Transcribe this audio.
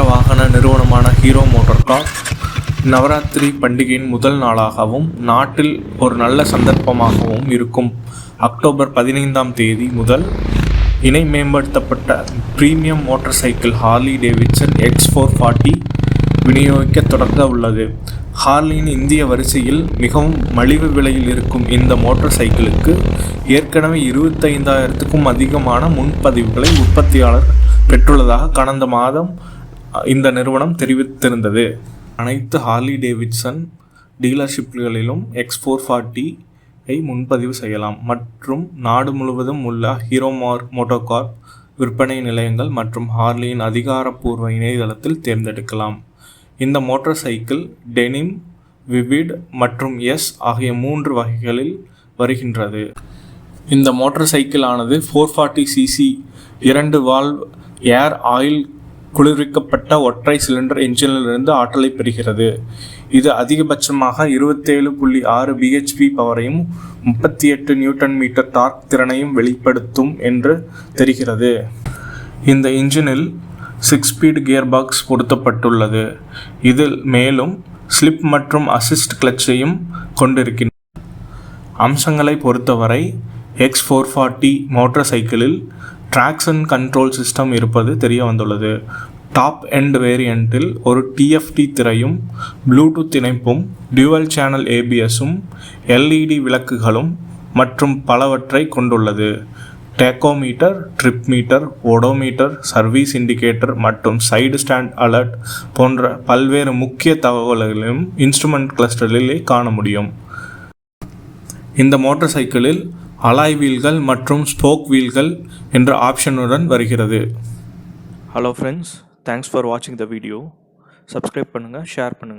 வாகன நிறுவனமான ஹீரோ மோட்டார்கார்ப் நவராத்திரி பண்டிகையின் முதல் நாளாகவும் நாட்டில் ஒரு நல்ல சந்தர்ப்பமாகவும் இருக்கும் அக்டோபர் 15ஆம் தேதி முதல் இணை மேம்படுத்தப்பட்ட premium motor cycle Harley-Davidson X440 விநியோகிக்க தொடங்க உள்ளது. ஹார்லியின் இந்திய வரிசையில் மிகவும் மலிவு விலையில் இருக்கும் இந்த மோட்டார் சைக்கிளுக்கு ஏற்கனவே 25,000க்கும் அதிகமான முன்பதிவுகளை உற்பத்தியாளர் பெற்றுள்ளதாக கடந்த மாதம் இந்த நிறுவனம் தெரிவித்திருந்தது. அனைத்து Harley-Davidson டீலர்ஷிப்களிலும் X440ஐ முன்பதிவு செய்யலாம் மற்றும் நாடு முழுவதும் உள்ள ஹீரோ மோட்டோகார்ப் விற்பனை நிலையங்கள் மற்றும் ஹார்லியின் அதிகாரப்பூர்வ இணையதளத்தில் தேர்ந்தெடுக்கலாம். இந்த மோட்டார் சைக்கிள் டெனிம், விவிட் மற்றும் எஸ் ஆகிய 3 வகைகளில் வருகின்றது. இந்த மோட்டார் சைக்கிள் ஆனது 440cc 2 வால்வ் ஏர் ஆயில் குளிர்விக்கப்பட்ட ஒற்றை சிலிண்டர் என்ஜினிலிருந்து ஆற்றலை பெறுகிறது. இது அதிகபட்சமாக 27.6 bhp பவரையும் 38 Nm டார்க் திறனையும் வெளிப்படுத்தும் என்று தெரிகிறது. இந்த இன்ஜினில் 6-ஸ்பீட் கியர் பாக்ஸ் பொருத்தப்பட்டுள்ளது. இதில் மேலும் ஸ்லிப் மற்றும் அசிஸ்ட் கிளட்சையும் கொண்டிருக்கின்றன. அம்சங்களை பொறுத்தவரை X440 மோட்டார் சைக்கிளில் ட்ராக்ஷன் கண்ட்ரோல் சிஸ்டம் இருப்பது தெரிய வந்துள்ளது. டாப் எண்ட் வேரியண்ட்டில் ஒரு TFT திரையும் ப்ளூடூத் இணைப்பும் டியூவல் சேனல் ABSம் LED விளக்குகளும் மற்றும் பலவற்றை கொண்டுள்ளது. Tachometer, trip meter, odometer, service indicator மற்றும் சைடு ஸ்டாண்ட் அலர்ட் போன்ற பல்வேறு முக்கிய தகவல்களையும் இன்ஸ்ட்ருமெண்ட் கிளஸ்டரிலே காண முடியும். இந்த மோட்டார் சைக்கிளில் அலாய் வீல்கள் மற்றும் ஸ்போக் வீல்கள் என்ற ஆப்ஷனுடன் வருகிறது. ஹலோ ஃப்ரெண்ட்ஸ், தேங்க்ஸ் ஃபார் வாட்சிங் த வீடியோ. சப்ஸ்கிரைப் பண்ணுங்கள், ஷேர் பண்ணுங்கள்.